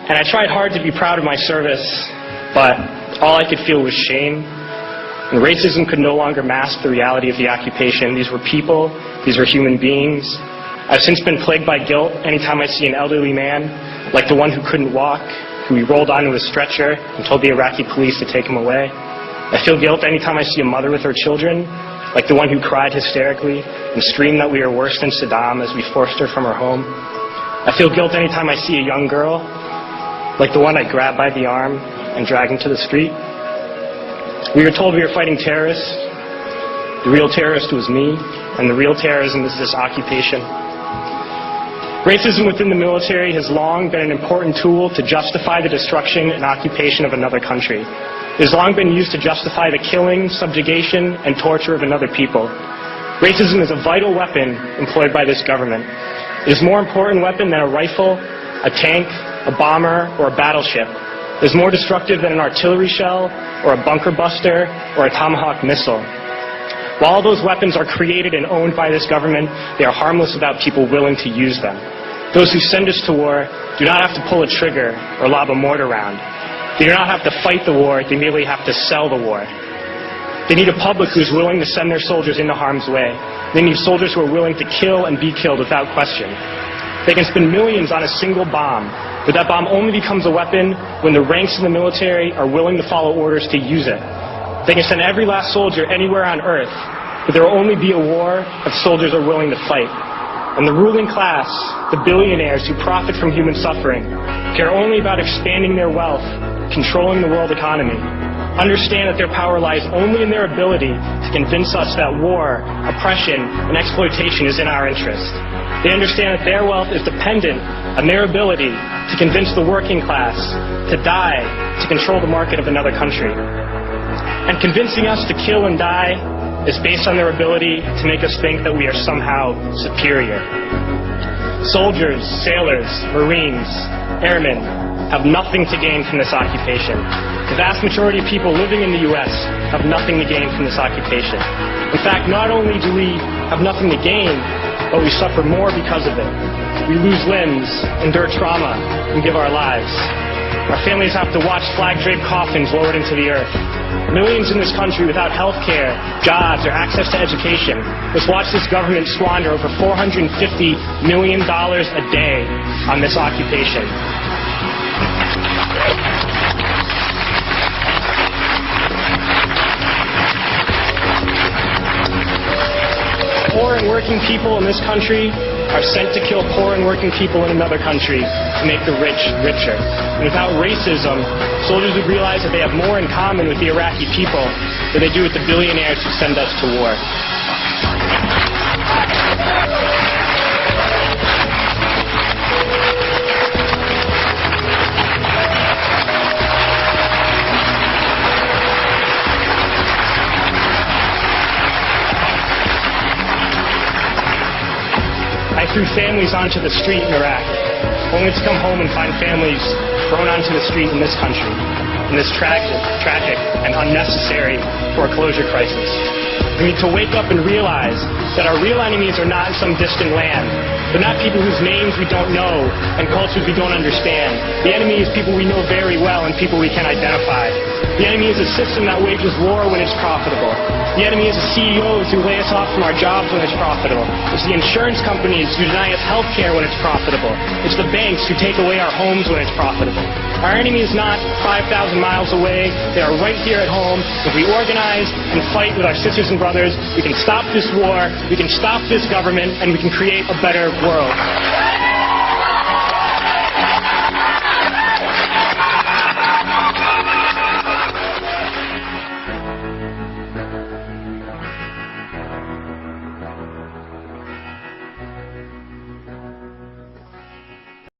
And I tried hard to be proud of my service, but all I could feel was shame. And racism could no longer mask the reality of the occupation. These were people, these were human beings. I've since been plagued by guilt anytime I see an elderly man, like the one who couldn't walk, who we rolled onto a stretcher and told the Iraqi police to take him away. I feel guilt anytime I see a mother with her children, like the one who cried hysterically and screamed that we are worse than Saddam as we forced her from her home. I feel guilt anytime I see a young girl, like the one I grabbed by the arm and dragged into the street. We were told we were fighting terrorists. The real terrorist was me, and the real terrorism is this occupation. Racism within the military has long been an important tool to justify the destruction and occupation of another country. It has long been used to justify the killing, subjugation, and torture of another people. Racism is a vital weapon employed by this government. It is a more important weapon than a rifle, a tank, a bomber, or a battleship. It is more destructive than an artillery shell, or a bunker buster, or a Tomahawk missile. While all those weapons are created and owned by this government, they are harmless without people willing to use them. Those who send us to war do not have to pull a trigger or lob a mortar round. They do not have to fight the war, they merely have to sell the war. They need a public who is willing to send their soldiers into harm's way. They need soldiers who are willing to kill and be killed without question. They can spend millions on a single bomb, but that bomb only becomes a weapon when the ranks in the military are willing to follow orders to use it. They can send every last soldier anywhere on earth, but there will only be a war if soldiers are willing to fight. And the ruling class, the billionaires who profit from human suffering, care only about expanding their wealth, controlling the world economy. Understand that their power lies only in their ability to convince us that war, oppression, and exploitation is in our interest. They understand that their wealth is dependent on their ability to convince the working class to die to control the market of another country. And convincing us to kill and die is based on their ability to make us think that we are somehow superior. Soldiers, sailors, Marines, airmen have nothing to gain from this occupation. The vast majority of people living in the U.S. have nothing to gain from this occupation. In fact, not only do we have nothing to gain, but we suffer more because of it. We lose limbs, endure trauma, and give our lives. Our families have to watch flag-draped coffins lowered into the earth. Millions in this country without health care, jobs, or access to education must watch this government squander over $450 million a day on this occupation. Poor and working people in this country are sent to kill poor and working people in another country to make the rich richer. And without racism, soldiers would realize that they have more in common with the Iraqi people than they do with the billionaires who send us to war. I threw families onto the street in Iraq, only to come home and find families thrown onto the street in this country, in this tragic and unnecessary foreclosure crisis. We need to wake up and realize that our real enemies are not in some distant land. They're not people whose names we don't know and cultures we don't understand. The enemy is people we know very well and people we can identify. The enemy is a system that wages war when it's profitable. The enemy is the CEOs who lay us off from our jobs when it's profitable. It's the insurance companies who deny us health care when it's profitable. It's the banks who take away our homes when it's profitable. Our enemy is not 5,000 miles away. They are right here at home. If we organize and fight with our sisters and brothers, we can stop this war, we can stop this government, and we can create a better world.